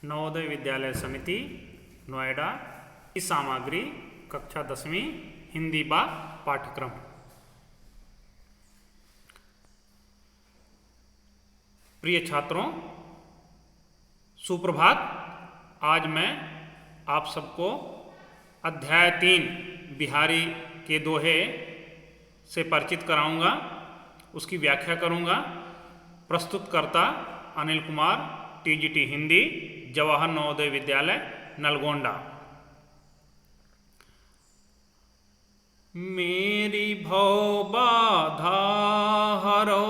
नवोदय विद्यालय समिति नोएडा की सामग्री कक्षा 10वीं हिंदी बा पाठ्यक्रम। प्रिय छात्रों, सुप्रभात। आज मैं आप सबको अध्याय 3 बिहारी के दोहे से परिचित कराऊंगा, उसकी व्याख्या करूंगा। प्रस्तुतकर्ता अनिल कुमार, टीजीटी हिंदी, जवाहर नवोदय विद्यालय नलगोंडा। मेरी भव बाधा हरो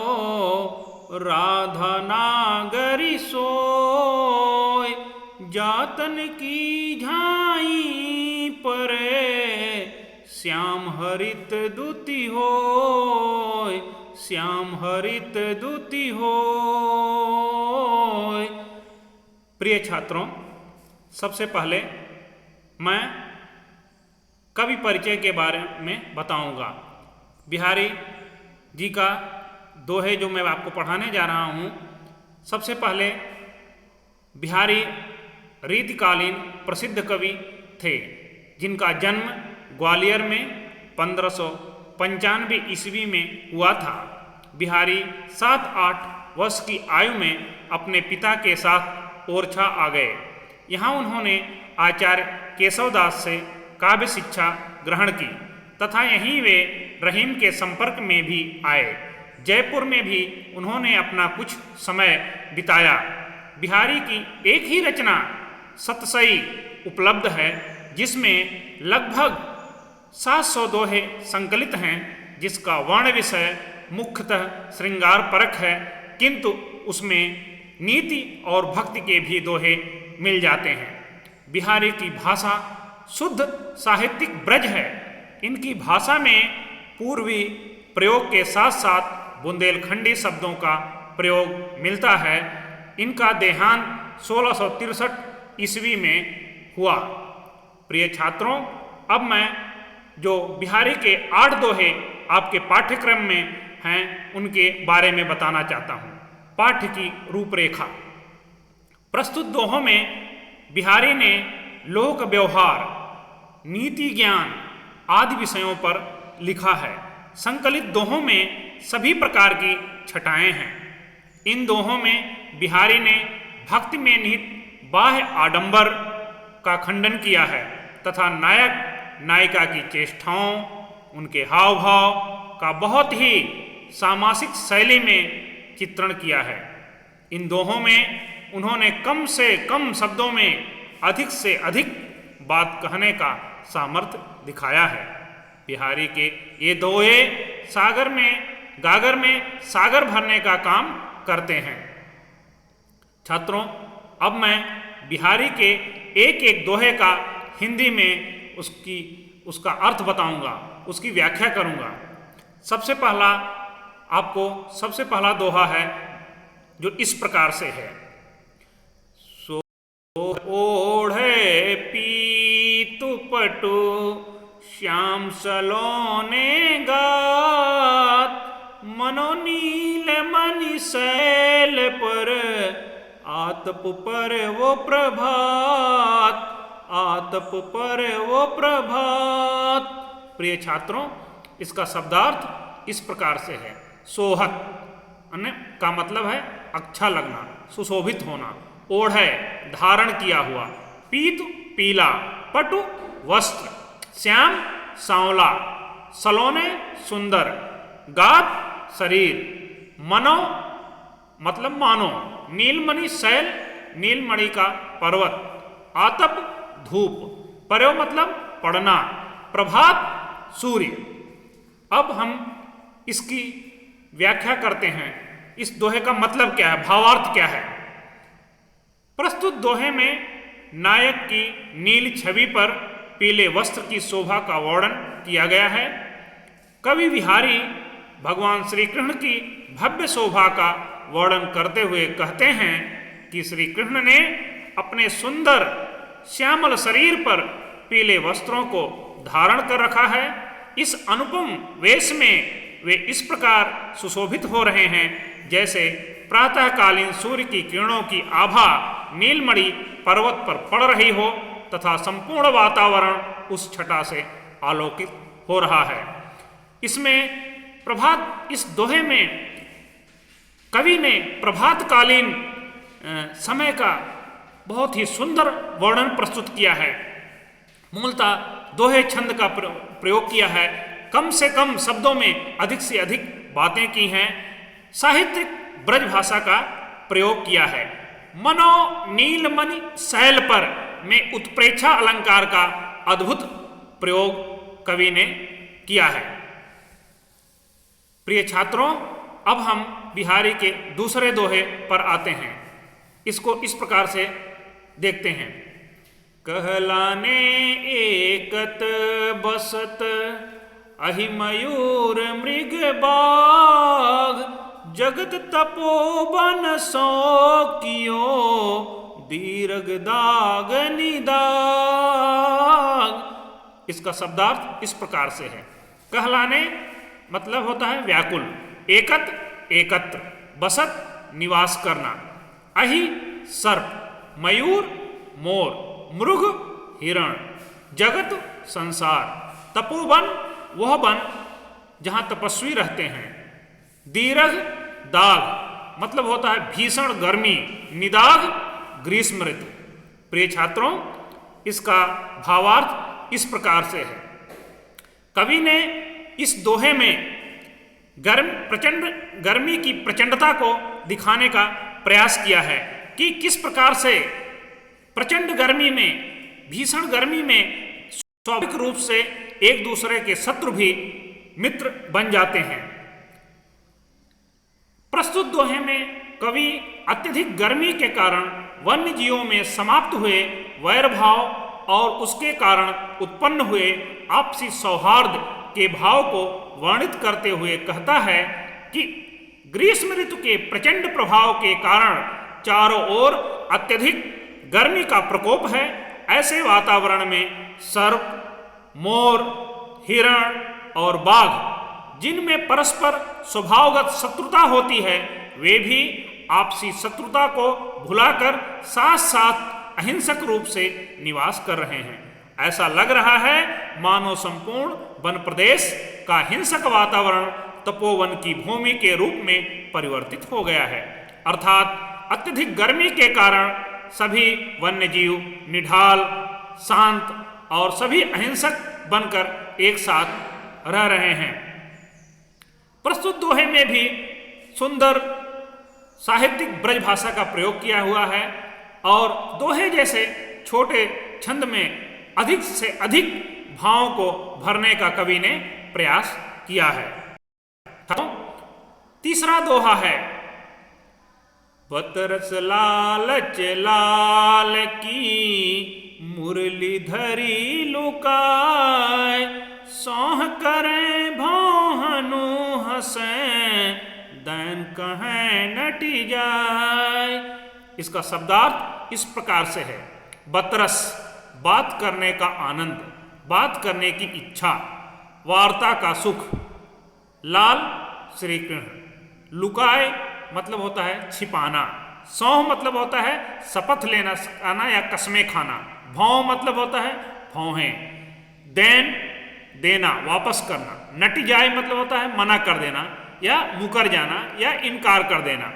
राधा नागरी सोय, जातन की झाई परे श्याम हरित दूती होय, श्याम हरित दूती होय। प्रिय छात्रों, सबसे पहले मैं कवि परिचय के बारे में बताऊंगा। बिहारी जी का दोहे जो मैं आपको पढ़ाने जा रहा हूं, सबसे पहले बिहारी रीतिकालीन प्रसिद्ध कवि थे, जिनका जन्म ग्वालियर में 1595 ईस्वी में हुआ था। बिहारी 7-8 वर्ष की आयु में अपने पिता के साथ ओरछा आ गए। यहाँ उन्होंने आचार्य केशवदास से काव्य शिक्षा ग्रहण की तथा यहीं वे रहीम के संपर्क में भी आए। जयपुर में भी उन्होंने अपना कुछ समय बिताया। बिहारी की एक ही रचना सतसई उपलब्ध है, जिसमें लगभग 700 दोहे संकलित हैं, जिसका वर्ण विषय मुख्यतः श्रृंगार परक है, किंतु उसमें नीति और भक्ति के भी दोहे मिल जाते हैं। बिहारी की भाषा शुद्ध साहित्यिक ब्रज है। इनकी भाषा में पूर्वी प्रयोग के साथ साथ बुंदेलखंडी शब्दों का प्रयोग मिलता है। इनका देहांत 1663 ईस्वी में हुआ। प्रिय छात्रों, अब मैं जो बिहारी के 8 दोहे आपके पाठ्यक्रम में हैं, उनके बारे में बताना चाहता हूँ। पाठ्य की रूपरेखा। प्रस्तुत दोहों में बिहारी ने लोक व्यवहार, नीति ज्ञान आदि विषयों पर लिखा है। संकलित दोहों में सभी प्रकार की छटाएं हैं। इन दोहों में बिहारी ने भक्ति में निहित बाह्य आडंबर का खंडन किया है तथा नायक नायिका की चेष्टाओं, उनके हाव भाव का बहुत ही सामासिक शैली में चित्रण किया है। इन दोहों में उन्होंने कम से कम शब्दों में अधिक से अधिक बात कहने का सामर्थ्य दिखाया है। बिहारी के ये दोहे गागर में सागर भरने का काम करते हैं। छात्रों, अब मैं बिहारी के एक एक दोहे का हिंदी में उसका अर्थ बताऊंगा, उसकी व्याख्या करूंगा। सबसे पहला दोहा है जो इस प्रकार से है। सो ओढ़े पीतु पटु श्याम सलोने गात, मनोनील मणि शैल पर आतप पर वो प्रभात, आतप पर वो प्रभात। प्रिय छात्रों, इसका शब्दार्थ इस प्रकार से है। सोहत का मतलब है अच्छा लगना, सुशोभित होना। ओढ़े धारण किया हुआ, पीतु पीला, पटु वस्त्र, श्याम सांवला, सलोने सुंदर, गात शरीर, मनो मतलब मानो, नीलमणि शैल नीलमणि का पर्वत, आतप धूप, पर्यो मतलब पड़ना, प्रभात सूर्य। अब हम इसकी व्याख्या करते हैं। इस दोहे का मतलब क्या है, भावार्थ क्या है। प्रस्तुत दोहे में नायक की नील छवि पर पीले वस्त्र की शोभा का वर्णन किया गया है। कवि बिहारी भगवान श्री कृष्ण की भव्य शोभा का वर्णन करते हुए कहते हैं कि श्री कृष्ण ने अपने सुंदर श्यामल शरीर पर पीले वस्त्रों को धारण कर रखा है। इस अनुपम वेश में वे इस प्रकार सुशोभित हो रहे हैं जैसे प्रातःकालीन सूर्य की किरणों की आभा नीलमणि पर्वत पर पड़ रही हो तथा संपूर्ण वातावरण उस छटा से आलोकित हो रहा है। इसमें इस दोहे में कवि ने प्रभातकालीन समय का बहुत ही सुंदर वर्णन प्रस्तुत किया है। मूलतः दोहे छंद का प्रयोग किया है, कम से कम शब्दों में अधिक से अधिक बातें की हैं, साहित्यिक ब्रज भाषा का प्रयोग किया है। मनो नीलमणि शैल पर में उत्प्रेक्षा अलंकार का अद्भुत प्रयोग कवि ने किया है। प्रिय छात्रों, अब हम बिहारी के दूसरे दोहे पर आते हैं। इसको इस प्रकार से देखते हैं। कहलाने एकत बसत अहि मयूर मृग बाग, जगत तपोवन सो कियो दीर्घ दाग निदाग। इसका शब्दार्थ इस प्रकार से है। कहलाने मतलब होता है व्याकुल, एकत एकत्र, बसत निवास करना, अहि सर्प, मयूर मोर, मृग हिरण, जगत संसार, तपोवन वह वन जहां तपस्वी रहते हैं, दीर्घ दाग मतलब होता है भीषण गर्मी, निदाग ग्रीष्म ऋतु। प्रिय छात्रों, इसका भावार्थ इस प्रकार से है। कवि ने इस दोहे में प्रचंड गर्मी की प्रचंडता को दिखाने का प्रयास किया है कि किस प्रकार से प्रचंड गर्मी में, भीषण गर्मी में स्वाभाविक रूप से एक दूसरे के शत्रु भी मित्र बन जाते हैं। प्रस्तुत दोहे में कवि अत्यधिक गर्मी के कारण वन्य जीवों में समाप्त हुए वैर भाव और उसके कारण उत्पन्न हुए आपसी सौहार्द के भाव को वर्णित करते हुए कहता है कि ग्रीष्म ऋतु के प्रचंड प्रभाव के कारण चारों ओर अत्यधिक गर्मी का प्रकोप है। ऐसे वातावरण में सर्प, मोर, हिरण और बाघ, जिनमें परस्पर स्वभावगत शत्रुता होती है, वे भी आपसी शत्रुता को भुलाकर साथ साथ अहिंसक रूप से निवास कर रहे हैं। ऐसा लग रहा है मानो संपूर्ण वन प्रदेश का हिंसक वातावरण तपोवन की भूमि के रूप में परिवर्तित हो गया है। अर्थात अत्यधिक गर्मी के कारण सभी वन्य जीव निढाल, शांत और सभी अहिंसक बनकर एक साथ रह रहे हैं। प्रस्तुत दोहे में भी सुंदर साहित्यिक ब्रज भाषा का प्रयोग किया हुआ है और दोहे जैसे छोटे छंद में अधिक से अधिक भावों को भरने का कवि ने प्रयास किया है। तीसरा दोहा है, बतरस लालच लाल की मुरलीधरी लुकाय, सौह करें भौहनु हंसें दैन कहें नटी जाय। इसका शब्दार्थ इस प्रकार से है। बतरस बात करने का आनंद, बात करने की इच्छा, वार्ता का सुख, लाल श्री कृष्ण, लुकाए मतलब होता है छिपाना, सौह मतलब होता है शपथ लेना खाना या कसमें खाना, भौं मतलब होता है भौहें, देन देना वापस करना, नटी जाए मतलब होता है मना कर देना या मुकर जाना या इनकार कर देना।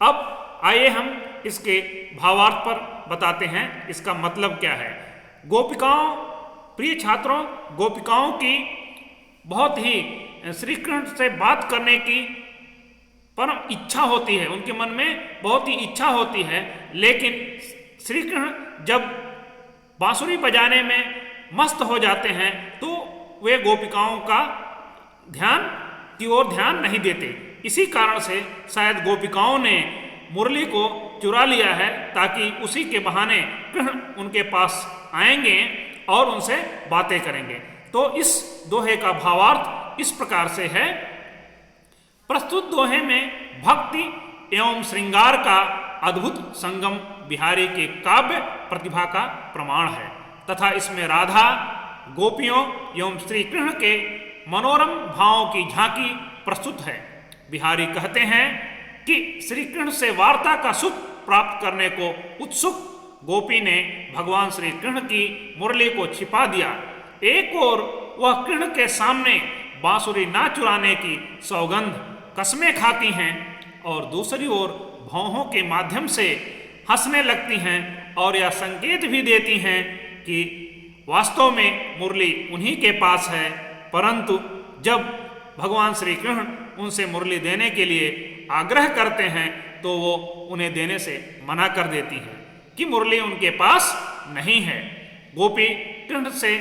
अब आइए हम इसके भावार्थ पर बताते हैं इसका मतलब क्या है। गोपिकाओं, प्रिय छात्रों, गोपिकाओं की बहुत ही श्री कृष्ण से बात करने की परम इच्छा होती है, उनके मन में बहुत ही इच्छा होती है, लेकिन श्री कृष्ण जब बांसुरी बजाने में मस्त हो जाते हैं तो वे गोपिकाओं का ध्यान की ओर ध्यान नहीं देते। इसी कारण से शायद गोपिकाओं ने मुरली को चुरा लिया है ताकि उसी के बहाने कृष्ण उनके पास आएंगे और उनसे बातें करेंगे। तो इस दोहे का भावार्थ इस प्रकार से है। प्रस्तुत दोहे में भक्ति एवं श्रृंगार का अद्भुत संगम बिहारी के काव्य प्रतिभा का प्रमाण है तथा इसमें राधा, गोपियों एवं श्री कृष्ण के मनोरम भावों की झांकी प्रस्तुत है। बिहारी कहते हैं कि श्री कृष्ण से वार्ता का सुख प्राप्त करने को उत्सुक गोपी ने भगवान श्री कृष्ण की मुरली को छिपा दिया। एक ओर वह कृष्ण के सामने बांसुरी ना चुराने की सौगंध कसमें खाती हैं और दूसरी ओर भौहों के माध्यम से हंसने लगती हैं और यह संकेत भी देती हैं कि वास्तव में मुरली उन्हीं के पास है। परंतु जब भगवान श्री कृष्ण उनसे मुरली देने के लिए आग्रह करते हैं तो वो उन्हें देने से मना कर देती हैं कि मुरली उनके पास नहीं है। गोपी कृष्ण से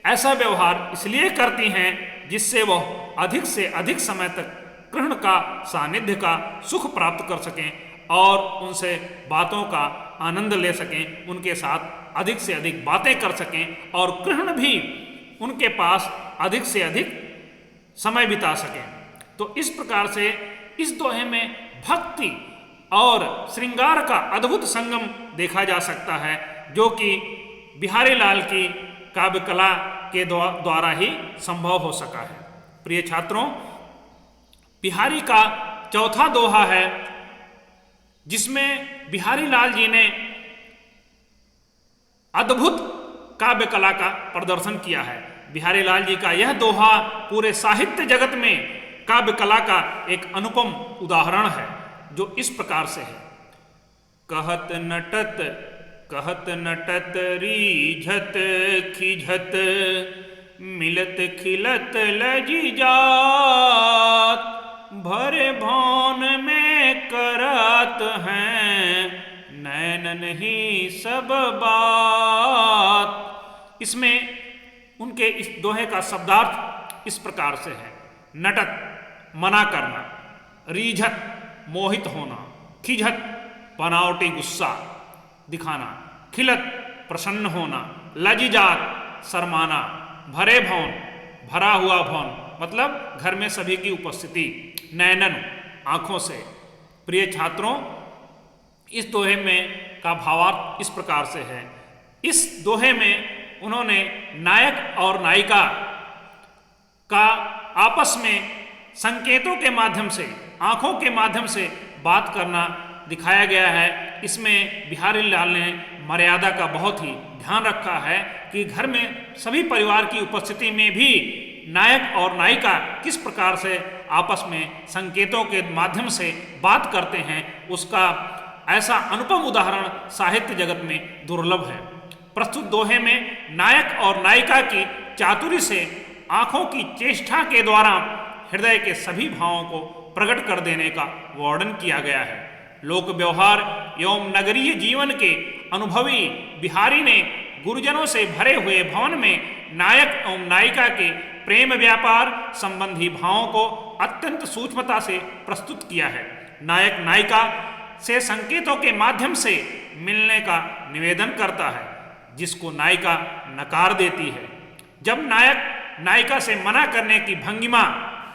ऐसा व्यवहार इसलिए करती हैं जिससे वह अधिक से अधिक समय तक कृष्ण का सानिध्य का सुख प्राप्त कर सकें और उनसे बातों का आनंद ले सकें, उनके साथ अधिक से अधिक बातें कर सकें और कृष्ण भी उनके पास अधिक से अधिक समय बिता सकें। तो इस प्रकार से इस दोहे में भक्ति और श्रृंगार का अद्भुत संगम देखा जा सकता है, जो कि बिहारी लाल की काव्य कला के द्वारा ही संभव हो सका है। प्रिय छात्रों, बिहारी का चौथा दोहा है जिसमें बिहारी लाल जी ने अद्भुत काव्य कला का प्रदर्शन किया है। बिहारी लाल जी का यह दोहा पूरे साहित्य जगत में काव्य कला का एक अनुपम उदाहरण है, जो इस प्रकार से है। कहत नटत रीझत खिझत मिलत खिलत लजी जात भरे भौन में करत हैं नैन नहीं सब बात। इसमें उनके इस दोहे का शब्दार्थ इस प्रकार से है। नटत मना करना, रीझत मोहित होना, खिझत बनावटी गुस्सा दिखाना, खिलत प्रसन्न होना, लजीजात शर्माना, भरे भौन भरा हुआ भौन मतलब घर में सभी की उपस्थिति, नैनन आंखों से। प्रिय छात्रों, इस दोहे में का भावार्थ इस प्रकार से है। इस दोहे में उन्होंने नायक और नायिका का आपस में संकेतों के माध्यम से, आंखों के माध्यम से बात करना दिखाया गया है। इसमें बिहारी लाल ने मर्यादा का बहुत ही ध्यान रखा है कि घर में सभी परिवार की उपस्थिति में भी नायक और नायिका किस प्रकार से आपस में संकेतों के माध्यम से बात करते हैं, उसका ऐसा अनुपम उदाहरण साहित्य जगत में दुर्लभ है। प्रस्तुत दोहे में नायक और नायिका की चातुरी से आंखों की चेष्टा के द्वारा हृदय के सभी भावों को प्रकट कर देने का वर्णन किया गया है। लोक व्यवहार एवं नगरीय जीवन के अनुभवी बिहारी ने गुरुजनों से भरे हुए भवन में नायक एवं नायिका के प्रेम व्यापार संबंधी भावों को अत्यंत सूक्ष्मता से प्रस्तुत किया है। नायक नायिका से संकेतों के माध्यम से मिलने का निवेदन करता है, जिसको नायिका नकार देती है। जब नायक नायिका से मना करने की भंगिमा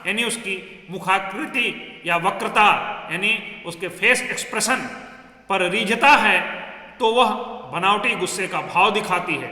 यानी उसकी मुखाकृति या वक्रता यानी उसके फेस एक्सप्रेशन पर रीझता है तो वह बनावटी गुस्से का भाव दिखाती है।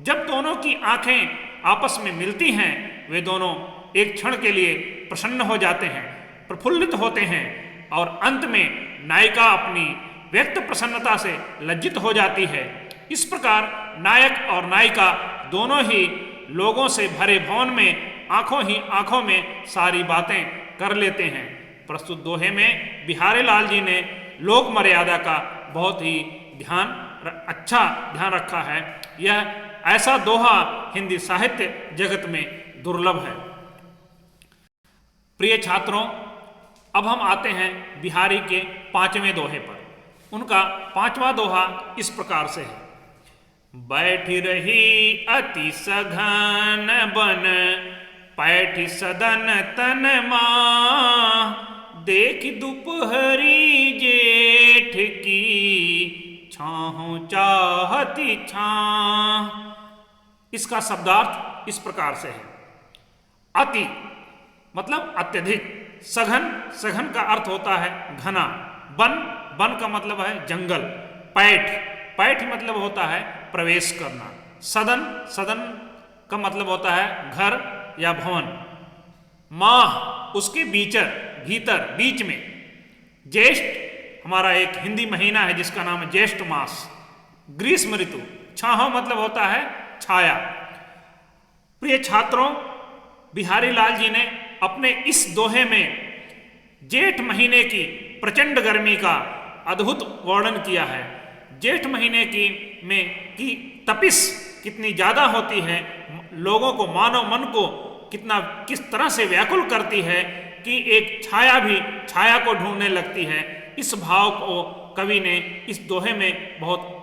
जब दोनों की आंखें आपस में मिलती हैं, वे दोनों एक क्षण के लिए प्रसन्न हो जाते हैं, प्रफुल्लित होते हैं और अंत में नायिका अपनी व्यक्त प्रसन्नता से लज्जित हो जाती है। इस प्रकार नायक और नायिका दोनों ही लोगों से भरे भवन में आंखों ही आंखों में सारी बातें कर लेते हैं। प्रस्तुत दोहे में बिहारी लाल जी ने लोक मर्यादा का बहुत ही अच्छा ध्यान रखा है। यह ऐसा दोहा हिंदी साहित्य जगत में दुर्लभ है। प्रिय छात्रों, अब हम आते हैं बिहारी के पांचवें दोहे पर। उनका पांचवा दोहा इस प्रकार से है। बैठी रही अति सघन बन पैठी सदन तन माँ देख दुपहरी जेठ की छाहू चाहती छां। इसका शब्दार्थ इस प्रकार से है। अति मतलब अत्यधिक, सघन, सघन का अर्थ होता है घना, वन, वन का मतलब है जंगल, पैठ, पैठ मतलब होता है प्रवेश करना, सदन, सदन का मतलब होता है घर या भवन, माह उसके भीतर, बीच में, ज्येष्ठ हमारा एक हिंदी महीना है जिसका नाम है ज्येष्ठ मास, ग्रीष्म ऋतु। छाहो मतलब होता है छाया। प्रिय छात्रों, बिहारी लाल जी ने अपने इस दोहे में जेठ महीने की प्रचंड गर्मी का अद्भुत वर्णन किया है। जेठ महीने की तपिश कितनी ज़्यादा होती है, लोगों को, मानव मन को किस तरह से व्याकुल करती है कि एक छाया भी छाया को ढूंढने लगती है। इस भाव को कवि ने इस दोहे में बहुत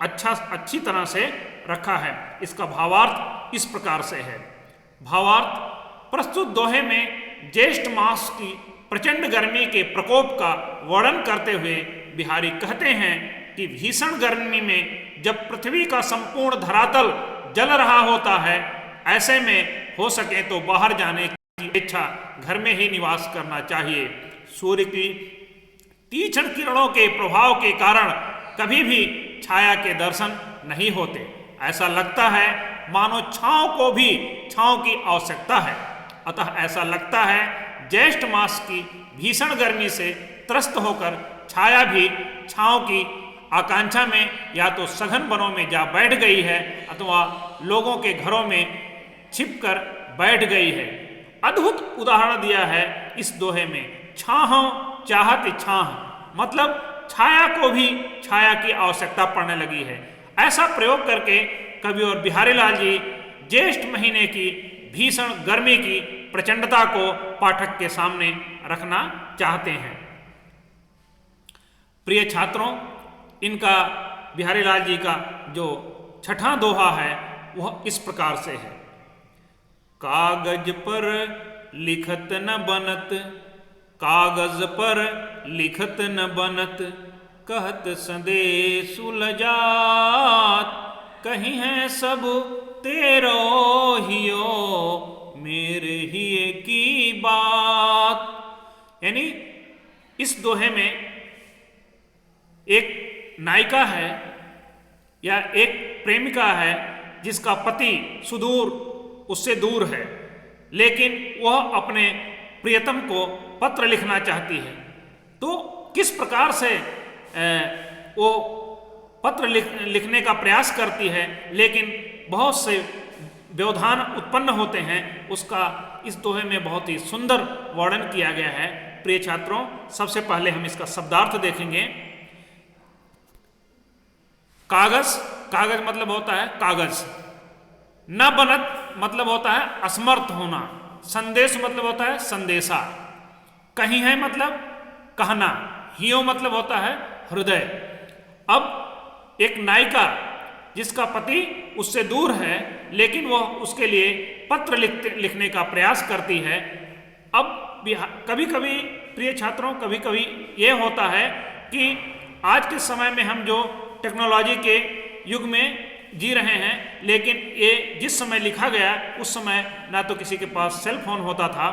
अच्छी तरह से रखा है। इसका भावार्थ इस प्रकार से है। भावार्थ, प्रस्तुत दोहे में ज्येष्ठ मास की प्रचंड गर्मी के प्रकोप का वर्णन करते हुए बिहारी कहते हैं कि भीषण गर्मी में जब पृथ्वी का संपूर्ण धरातल जल रहा होता है, ऐसे में हो सके तो बाहर जाने की इच्छा घर में ही निवास करना चाहिए। सूर्य की तीक्ष्ण किरणों के प्रभाव के कारण कभी भी छाया के दर्शन नहीं होते। ऐसा लगता है मानो छांव को भी छांव की आवश्यकता है। अतः ऐसा लगता है ज्येष्ठ मास की भीषण गर्मी से त्रस्त होकर छाया भी छांव की आकांक्षा में या तो सघन वनों में जा बैठ गई है अथवा लोगों के घरों में छिपकर बैठ गई है। अद्भुत उदाहरण दिया है इस दोहे में। छाहो चाहत छाह, मतलब छाया को भी छाया की आवश्यकता पड़ने लगी है। ऐसा प्रयोग करके कवि और बिहारी लाल जी ज्येष्ठ महीने की भीषण गर्मी की प्रचंडता को पाठक के सामने रखना चाहते हैं। प्रिय छात्रों, इनका बिहारी लाल जी का जो छठा दोहा है वह इस प्रकार से है। कागज पर लिखत न बनत, कागज पर लिखत न बनत, कहत संदेश सुलझात, कहीं है सब तेरो हियो, मेरे ही की बात। यानी इस दोहे में एक नायिका है या एक प्रेमिका है जिसका पति सुदूर उससे दूर है, लेकिन वह अपने प्रियतम को पत्र लिखना चाहती है। तो किस प्रकार से वो पत्र लिखने का प्रयास करती है, लेकिन बहुत से व्यवधान उत्पन्न होते हैं, उसका इस दोहे में बहुत ही सुंदर वर्णन किया गया है। प्रिय छात्रों, सबसे पहले हम इसका शब्दार्थ देखेंगे। कागज, कागज मतलब होता है कागज। न बनत मतलब होता है असमर्थ होना। संदेश मतलब होता है संदेशा। कहीं है मतलब कहना। हियो मतलब होता है हृदय। अब एक नायिका जिसका पति उससे दूर है, लेकिन वह उसके लिए पत्र लिखने का प्रयास करती है। अब कभी कभी प्रिय छात्रों, कभी कभी ये होता है कि आज के समय में हम जो टेक्नोलॉजी के युग में जी रहे हैं, लेकिन ये जिस समय लिखा गया उस समय ना तो किसी के पास सेल फोन होता था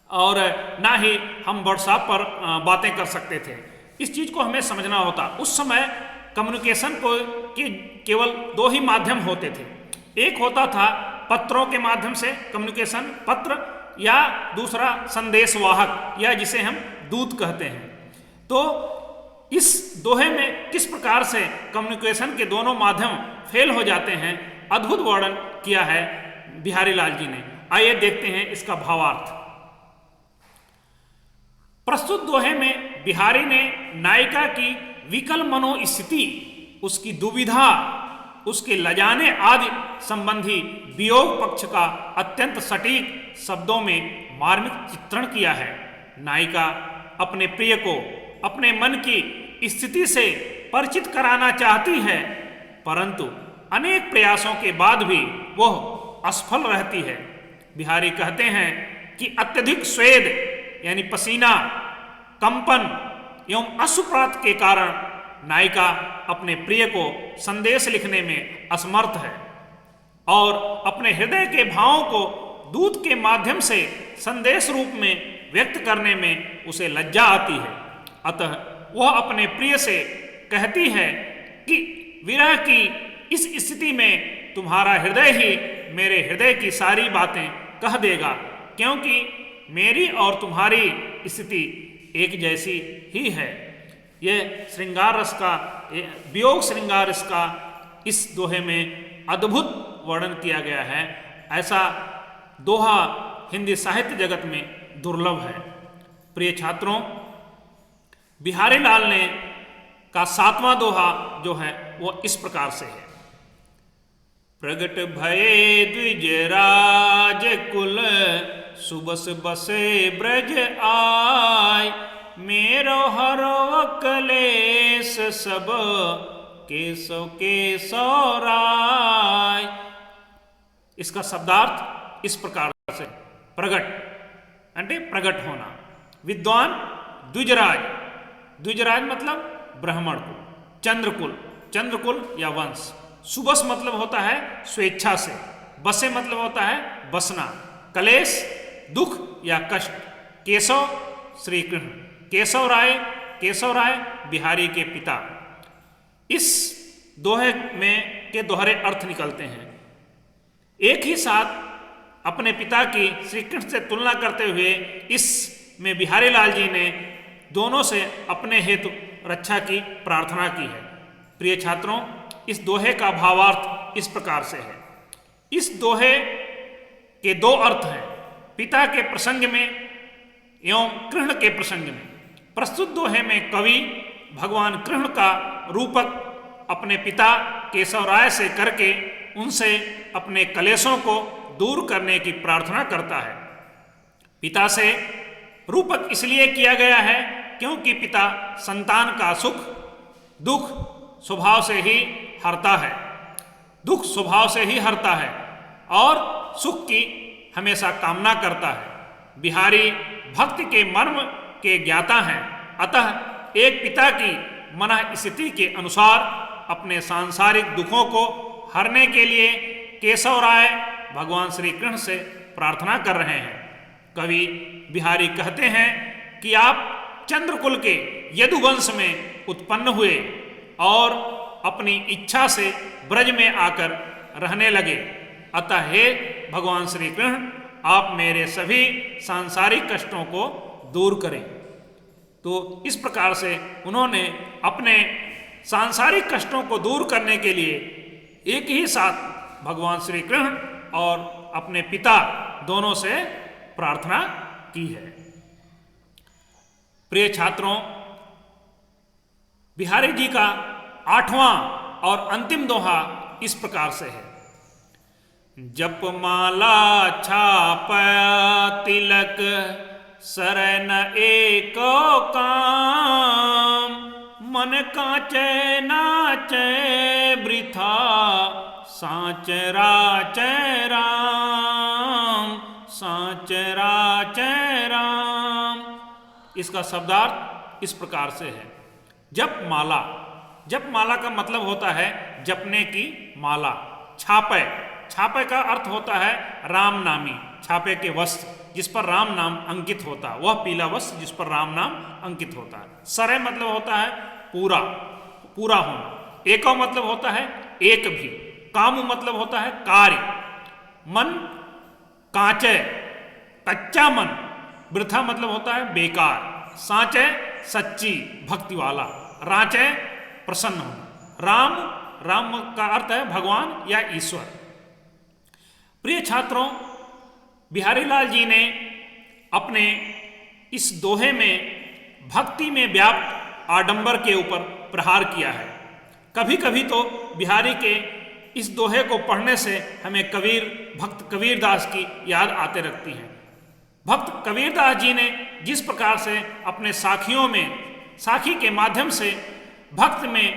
और ना ही हम व्हाट्सएप पर बातें कर सकते थे। इस चीज़ को हमें समझना होता। उस समय कम्युनिकेशन को के केवल दो ही माध्यम होते थे। एक होता था पत्रों के माध्यम से कम्युनिकेशन, पत्र, या दूसरा संदेशवाहक या जिसे हम दूत कहते हैं। तो इस दोहे में किस प्रकार से कम्युनिकेशन के दोनों माध्यम फेल हो जाते हैं, अद्भुत वर्णन किया है बिहारी लाल जी ने। आइए देखते हैं इसका भावार्थ। प्रस्तुत दोहे में बिहारी ने नायिका की विकल मनोस्थिति, उसकी दुविधा, उसके लजाने आदि संबंधी वियोग पक्ष का अत्यंत सटीक शब्दों में मार्मिक चित्रण किया है। नायिका अपने प्रिय को अपने मन की स्थिति से परिचित कराना चाहती है, परंतु अनेक प्रयासों के बाद भी वह असफल रहती है। बिहारी कहते हैं कि अत्यधिक स्वेद यानी पसीना, कंपन एवं अश्रुपात के कारण नायिका अपने प्रिय को संदेश लिखने में असमर्थ है और अपने हृदय के भावों को दूत के माध्यम से संदेश रूप में व्यक्त करने में उसे लज्जा आती है। अतः वह अपने प्रिय से कहती है कि विरह की इस स्थिति में तुम्हारा हृदय ही मेरे हृदय की सारी बातें कह देगा, क्योंकि मेरी और तुम्हारी स्थिति एक जैसी ही है। यह श्रृंगार रस का, वियोग श्रृंगार रस का इस दोहे में अद्भुत वर्णन किया गया है। ऐसा दोहा हिंदी साहित्य जगत में दुर्लभ है। प्रिय छात्रों, बिहारी लाल ने का 7वां दोहा जो है वो इस प्रकार से है। प्रगट भये द्विज राज कुल, सुबस बसे ब्रज आय, मेरो हरो कलेश सब, केशव केशव राय। इसका शब्दार्थ इस प्रकार से, प्रगट అంటే प्रगट होना, विद्वान द्विजराज, द्विजराज मतलब ब्राह्मण कुल, चंद्रकुल, चंद्रकुल या वंश, सुबस मतलब होता है स्वेच्छा से, बसे मतलब होता है बसना, कलेश दुख या कष्ट, केशव श्री कृष्ण, केशव राय, केशव राय बिहारी के पिता। इस दोहे में के दोहरे अर्थ निकलते हैं। एक ही साथ अपने पिता की श्री कृष्ण से तुलना करते हुए इसमें बिहारी लाल जी ने दोनों से अपने हेतु रक्षा की प्रार्थना की है। प्रिय छात्रों, इस दोहे का भावार्थ इस प्रकार से है। इस दोहे के दो अर्थ हैं, पिता के प्रसंग में एवं कृष्ण के प्रसंग में। प्रस्तुत दोहे में कवि भगवान कृष्ण का रूपक अपने पिता केशव राय से करके उनसे अपने कलेशों को दूर करने की प्रार्थना करता है। पिता से रूपक इसलिए किया गया है क्योंकि पिता संतान का सुख दुख स्वभाव से ही हरता है, दुख स्वभाव से ही हरता है और सुख की हमेशा कामना करता है। बिहारी भक्ति के मर्म के ज्ञाता हैं, अतः एक पिता की मना स्थिति के अनुसार अपने सांसारिक दुखों को हरने के लिए केशव राय भगवान श्री कृष्ण से प्रार्थना कर रहे हैं। कवि बिहारी कहते हैं कि आप चंद्रकुल के यदुवंश में उत्पन्न हुए और अपनी इच्छा से ब्रज में आकर रहने लगे, अतः हे भगवान श्री कृष्ण आप मेरे सभी सांसारिक कष्टों को दूर करें। तो इस प्रकार से उन्होंने अपने सांसारिक कष्टों को दूर करने के लिए एक ही साथ भगवान श्री कृष्ण और अपने पिता दोनों से प्रार्थना की है। प्रिय छात्रों, बिहारी जी का 8वां और अंतिम दोहा इस प्रकार से है। जप माला छाप तिलक शरण एको काम, मन काचे नाचे वृथा साच राचे राम, साच राचे राम। इसका शब्दार्थ इस प्रकार से है। जप माला, जप माला का मतलब होता है जपने की माला। छापे, छापे का अर्थ होता है राम नामी, छापे के वस्त्र जिस पर राम नाम अंकित होता है, वह पीला वस्त्र जिस पर राम नाम अंकित होता है। सरे मतलब होता है पूरा, पूरा होना। एको मतलब होता है एक भी। कामु मतलब होता है कार्य। मन कांचे, कच्चा मन। वृथा मतलब होता है बेकार। साचे सच्ची भक्ति वाला। राचे प्रसन्न होना। राम, राम का अर्थ है भगवान या ईश्वर। प्रिय छात्रों, बिहारी लाल जी ने अपने इस दोहे में भक्ति में व्याप्त आडंबर के ऊपर प्रहार किया है। कभी कभी तो बिहारी के इस दोहे को पढ़ने से हमें कबीर, भक्त कबीरदास की याद आते रखती है। भक्त कबीरदास जी ने जिस प्रकार से अपने साखियों में, साखी के माध्यम से भक्त में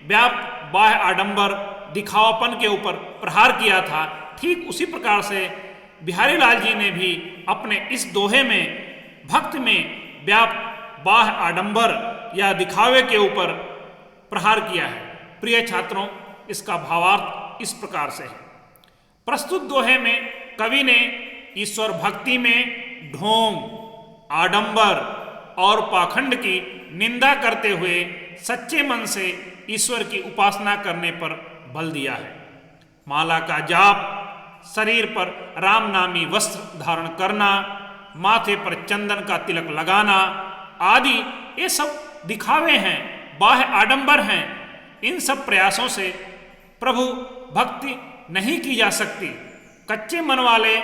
व्याप्त बाह्य आडंबर दिखावापन के ऊपर प्रहार किया था, ठीक उसी प्रकार से बिहारी लाल जी ने भी अपने इस दोहे में भक्त में व्याप्त बाह्य आडंबर या दिखावे के ऊपर प्रहार किया है। प्रिय छात्रों, इसका भावार्थ इस प्रकार से है। प्रस्तुत दोहे में कवि ने ईश्वर भक्ति में ढोंग, आडंबर और पाखंड की निंदा करते हुए सच्चे मन से ईश्वर की उपासना करने पर बल दिया है। माला का जाप, शरीर पर राम नामी वस्त्र धारण करना, माथे पर चंदन का तिलक लगाना आदि ये सब दिखावे हैं, बाह्य आडंबर हैं, इन सब प्रयासों से प्रभु भक्ति नहीं की जा सकती। कच्चे मन वाले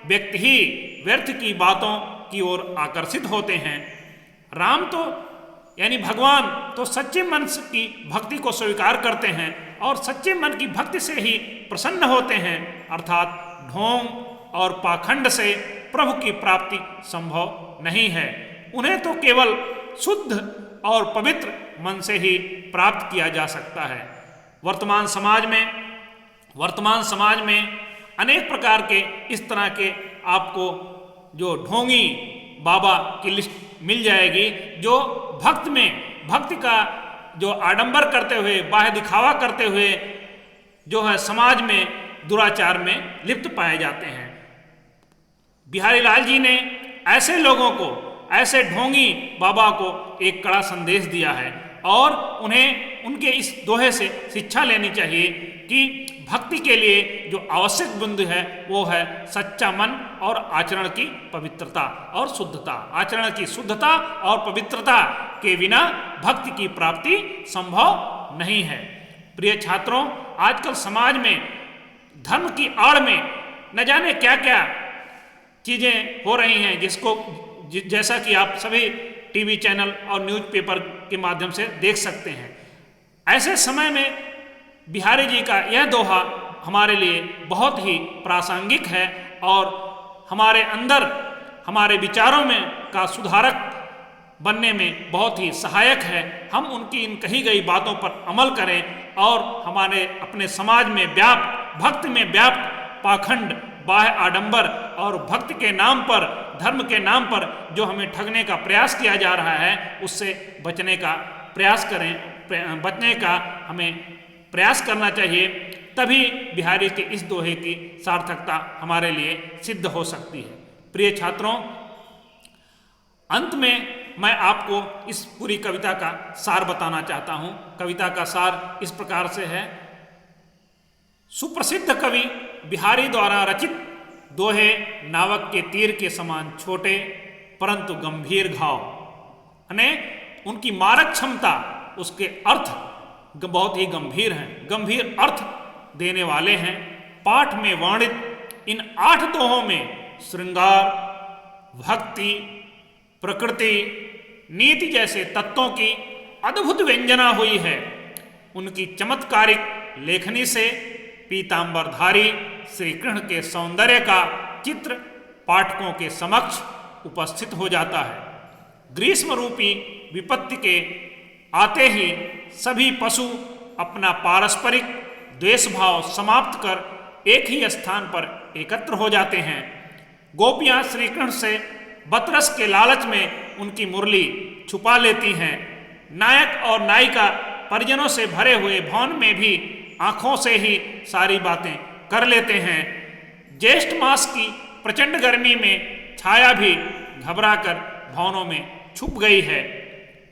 व्यक्ति ही व्यर्थ की बातों की ओर आकर्षित होते हैं। राम तो यानी भगवान तो सच्चे मन की भक्ति को स्वीकार करते हैं और सच्चे मन की भक्ति से ही प्रसन्न होते हैं, अर्थात ढोंग और पाखंड से प्रभु की प्राप्ति संभव नहीं है। उन्हें तो केवल शुद्ध और पवित्र मन से ही प्राप्त किया जा सकता है। वर्तमान समाज में अनेक प्रकार के इस तरह के आपको जो ढोंगी बाबा की लिस्ट मिल जाएगी, जो भक्ति का जो आडंबर करते हुए, बाह्य दिखावा करते हुए जो है समाज में दुराचार में लिप्त पाए जाते हैं। बिहारी लाल जी ने ऐसे लोगों को, ऐसे ढोंगी बाबा को एक कड़ा संदेश दिया है और उन्हें उनके इस दोहे से शिक्षा लेनी चाहिए कि भक्ति के लिए जो आवश्यक बिंदु है वो है सच्चा मन और आचरण की पवित्रता और शुद्धता। आचरण की शुद्धता और पवित्रता के बिना भक्ति की प्राप्ति संभव नहीं है। प्रिय छात्रों, आजकल समाज में धर्म की आड़ में न जाने क्या क्या चीज़ें हो रही हैं, जैसा कि आप सभी टीवी चैनल और न्यूज़पेपर के माध्यम से देख सकते हैं। ऐसे समय में बिहारी जी का यह दोहा हमारे लिए बहुत ही प्रासंगिक है और हमारे अंदर, हमारे विचारों में का सुधारक बनने में बहुत ही सहायक है। हम उनकी इन कही गई बातों पर अमल करें और हमारे अपने समाज में भक्ति में व्याप्त पाखंड, बाह्य आडंबर और भक्ति के नाम पर, धर्म के नाम पर जो हमें ठगने का प्रयास किया जा रहा है, उससे बचने का प्रयास करें, बचने का हमें प्रयास करना चाहिए। तभी बिहारी के इस दोहे की सार्थकता हमारे लिए सिद्ध हो सकती है। प्रिय छात्रों, अंत में मैं आपको इस पूरी कविता का सार बताना चाहता हूँ। कविता का सार इस प्रकार से है। सुप्रसिद्ध कवि बिहारी द्वारा रचित दोहे नावक के तीर के समान छोटे परंतु गंभीर घाव, यानी उनकी मारक क्षमता, उसके अर्थ बहुत ही गंभीर हैं, गंभीर अर्थ देने वाले हैं। पाठ में वर्णित इन 8 दोहों में श्रृंगार, भक्ति, प्रकृति, नीति जैसे तत्वों की अद्भुत व्यंजना हुई है। उनकी चमत्कारिक लेखनी से पीतांबरधारी श्री कृष्ण के सौंदर्य का चित्र पाठकों के समक्ष उपस्थित हो जाता है। ग्रीष्म रूपी विपत्ति के आते ही सभी पशु अपना पारस्परिक द्वेष भाव समाप्त कर एक ही स्थान पर एकत्र हो जाते हैं। गोपियां श्री कृष्ण से बतरस के लालच में उनकी मुरली छुपा लेती हैं। नायक और नायिका परिजनों से भरे हुए भवन में भी आंखों से ही सारी बातें कर लेते हैं। ज्येष्ठ मास की प्रचंड गर्मी में छाया भी घबराकर भवनों में छुप गई है।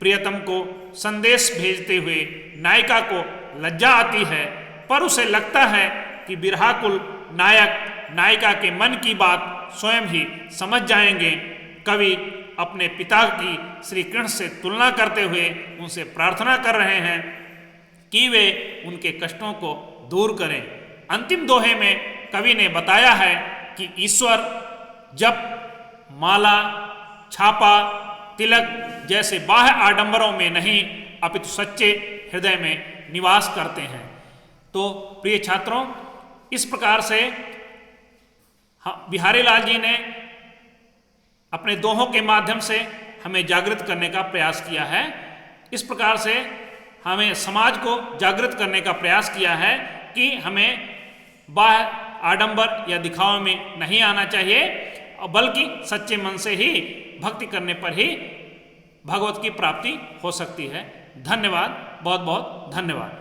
प्रियतम को संदेश भेजते हुए नायिका को लज्जा आती है, पर उसे लगता है कि बिरहाकुल नायक नायिका के मन की बात स्वयं ही समझ जाएंगे। कवि अपने पिता की श्री कृष्ण से तुलना करते हुए उनसे प्रार्थना कर रहे हैं कि वे उनके कष्टों को दूर करें। अंतिम दोहे में कवि ने बताया है कि ईश्वर जप, माला, छापा, तिलक जैसे बाह्य आडंबरों में नहीं अपितु सच्चे हृदय में निवास करते हैं। तो प्रिय छात्रों, इस प्रकार से बिहारी लाल जी ने अपने दोहों के माध्यम से हमें जागृत करने का प्रयास किया है। इस प्रकार से हमें समाज को जागृत करने का प्रयास किया है कि हमें बाह्य आडंबर या दिखावे में नहीं आना चाहिए, बल्कि सच्चे मन से ही भक्ति करने पर ही भगवत की प्राप्ति हो सकती है। धन्यवाद, बहुत बहुत धन्यवाद।